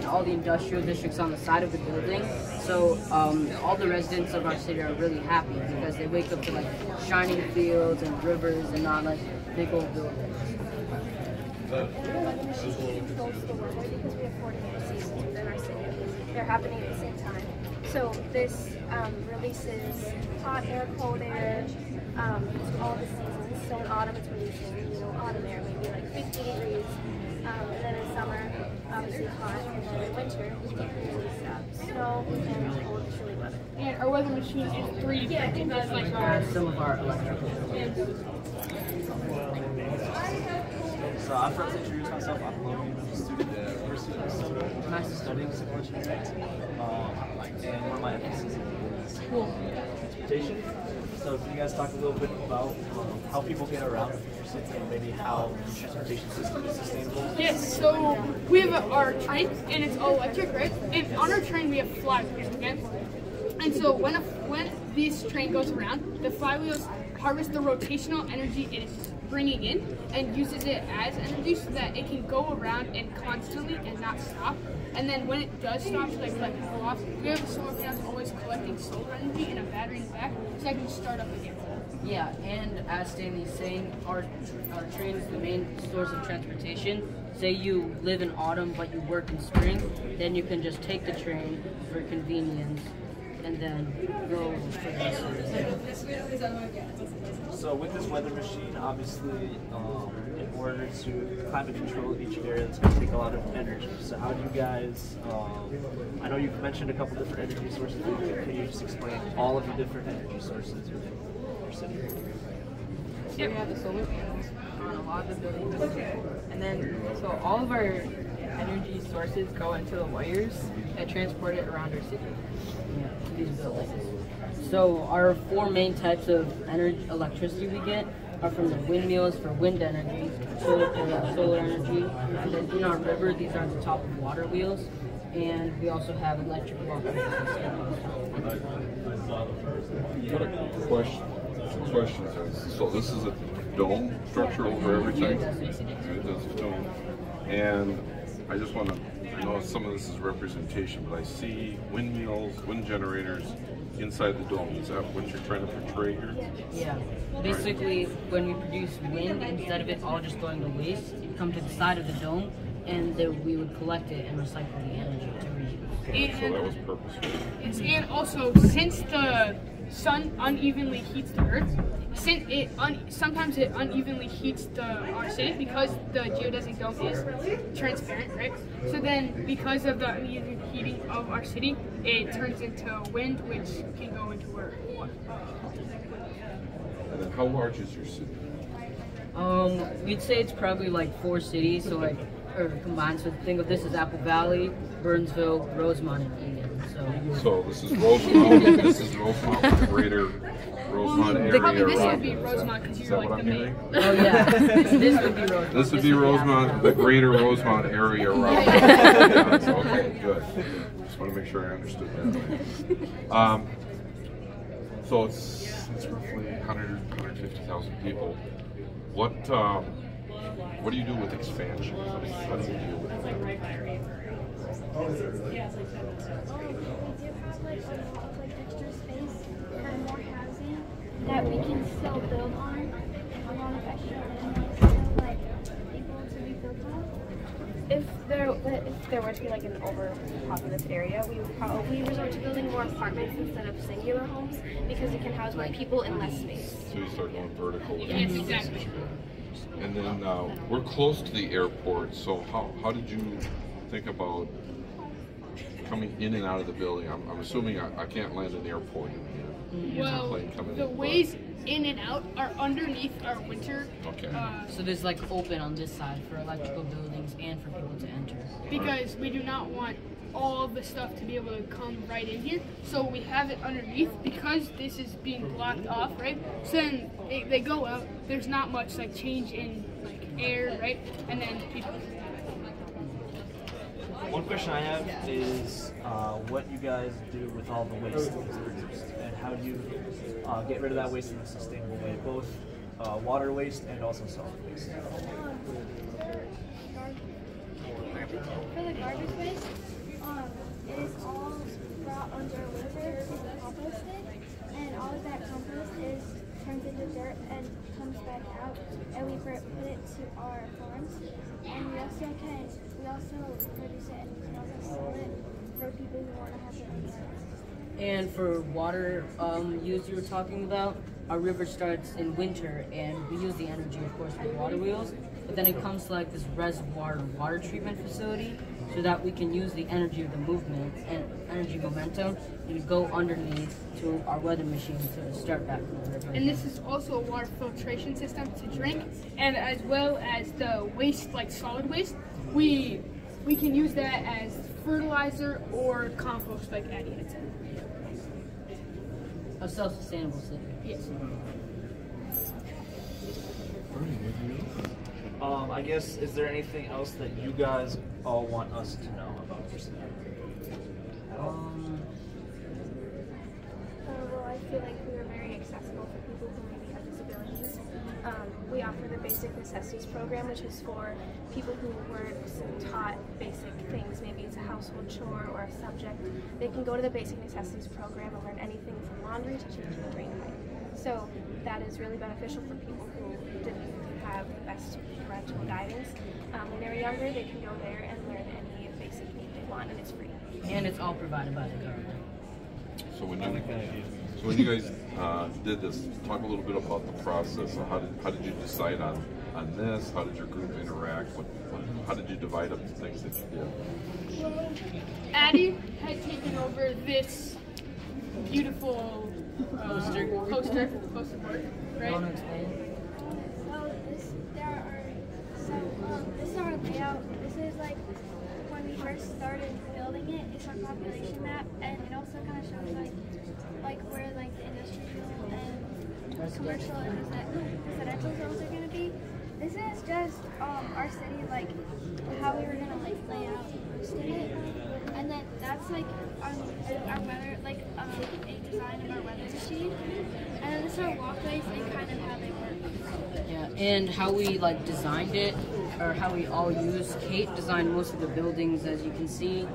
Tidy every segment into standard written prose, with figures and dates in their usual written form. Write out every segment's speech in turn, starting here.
all the industrial districts on the side of the building. So all the residents of our city are really happy because they wake up to like shining fields and rivers and not like big old buildings. Weather machine controls the weather because we have 4 different seasons within our city. They're happening at the same time. So this releases hot air, cold air, all the seasons. So in autumn it's releasing, autumn air, maybe like 50 degrees. And then in summer, obviously hot. And then in winter, we can release snow and cold, chilly weather. And our weather machine is 3D printed, just like Some of our electrical. So I forgot to introduce myself. I'm Logan. I'm a student at the University of Minnesota studying civil engineering. And one of my emphases is transportation. So can you guys talk a little bit about how people get around in your city and maybe how the transportation system is sustainable? Yes, so we have our train and it's all electric, right? And on our train we have flywheels, okay? And so when this train goes around, the flywheels harvest the rotational energy it is bringing in and uses it as energy so that it can go around and constantly and not stop. And then when it does stop, like let it go off, we have a solar panel always collecting solar energy and a battery in the back so I can start up again. Yeah, and as Stanley's saying, our train is the main source of transportation. Say you live in autumn but you work in spring, then you can just take the train for convenience and then go for the rest of the day. So with this weather machine, obviously, in order to climate control each area, it's going to take a lot of energy. So how do you guys, I know you've mentioned a couple different energy sources, but can you just explain all of the different energy sources within your city? So we have the solar panels on a lot of the buildings, and then so all of our energy sources go into the wires that transport it around our city. Yeah, these buildings. So our 4 main types of electricity we get are from the windmills for wind energy, solar energy, and then in our river these are the top of water wheels, and we also have electric buffers. Questions. So this is a dome structure over everything. It does a dome, and I just want to. I know some of this is representation, but I see windmills, wind generators inside the dome. Is that what you're trying to portray here? Yeah. Basically, when we produce wind, instead of it all just going to waste, it come to the side of the dome, and then we would collect it and recycle the energy to reuse. Okay, so that was purposeful. Yes, and also since the sun unevenly heats the earth, sometimes it unevenly heats our city because the geodesic dome is transparent, right? So then because of the uneven heating of our city, it turns into wind, which can go into our And then how large is your city? We'd say it's probably like 4 cities, so like, or combined. So think of this as Apple Valley, Burnsville, Rosemont, and Eagan. So this is Rosemont. This is Rosemont, the greater Rosemont area. Probably this around would be it. Rosemont because Is you're that like what the I'm main. hearing? Oh yeah, this would be Rosemont. This would be Rosemont, the greater Rosemont area around. Yeah. Yeah, okay, good. Just want to make sure I understood that. So it's roughly 150,000 people. What do you do with expansion? How do you deal with that? We do have like a lot of like extra space and more housing that we can still build on. A lot of extra land still like able to be built on. If there were to be like an overpopulous area, we would probably resort to building more apartments instead of singular homes because it can house more people in less space. So you start going vertical. Yes, exactly. And then we're close to the airport, so how did you think about coming in and out of the building? I'm assuming I can't land in the airport. Well, the ways in and out are underneath our winter. Okay. So there's like open on this side for electrical buildings and for people to enter. Because we do not want all the stuff to be able to come right in here. So we have it underneath because this is being blocked off, right? So then they go out. There's not much like change in like air, right? And then people. One question I have is what you guys do with all the waste that is produced, and how do you get rid of that waste in a sustainable way, both water waste and also solid waste? For the garbage waste, compost is turns into dirt and comes back out, and we put it to our farms. And we also produce it and we can also sell it for people who want to have their own gardens. And for water use you were talking about, our river starts in winter and we use the energy, of course, with water wheels, but then it comes to like this reservoir water treatment facility so that we can use the energy of the movement and energy momentum and go underneath to our weather machine to start back the river. And this is also a water filtration system to drink, and as well as the waste, like solid waste, we can use that as fertilizer or compost, like Addie had said. A self-sustainable city. Yes. I guess, is there anything else that you guys all want us to know about your city? Well, I feel like we are very accessible for people who maybe have disabilities. We offer the Basic Necessities Program, which is for people who weren't taught basic things. Maybe it's a household chore or a subject. They can go to the Basic Necessities Program and learn anything from laundry to changing a drain pipe. So that is really beneficial for people who didn't have the best parental guidance. When they were younger, they can go there and learn any basic need they want, and it's free. And it's all provided by the government. So when you guys did this, talk a little bit about the process. So how did you decide on this? How did your group interact? How did you divide up the things that you did? Addie had taken over this beautiful poster board, right? Want to explain? Well, this is our layout. This is like when we first started building it. It's our population map, and it also kind of shows like where like the industrial and commercial and residential zones are going to be. This is just our city, like how we were going to like lay out most of it, and then that's like our weather, like a design of our weather machine, and then this is our walkways and kind of how they work. Yeah, and how we like designed it, or how we all use. Kate designed most of the buildings, as you can see.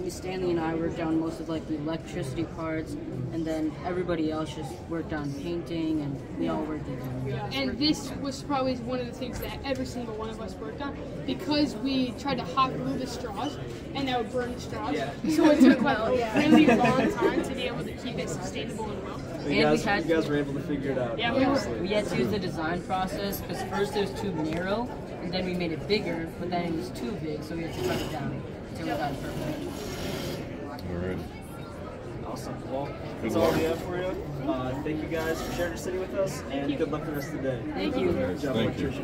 Miss Stanley and I worked on most of like the electricity parts, and then everybody else just worked on painting, and we all worked together. And this was probably one of the things that every single one of us worked on, because we tried to hot glue the straws, and that would burn the straws. Yeah. So it took like a really long time to be able to keep it sustainable and well. So you guys were able to figure it out. Yeah, we had to use the design process, because first it was too narrow, and then we made it bigger, but then it was too big, so we had to cut it down until we got it perfect. All right. Awesome. Well, that's all we have for you. Thank you guys for sharing your city with us, and good luck the rest of the day. Thank you. Good job, Thank you. electrician.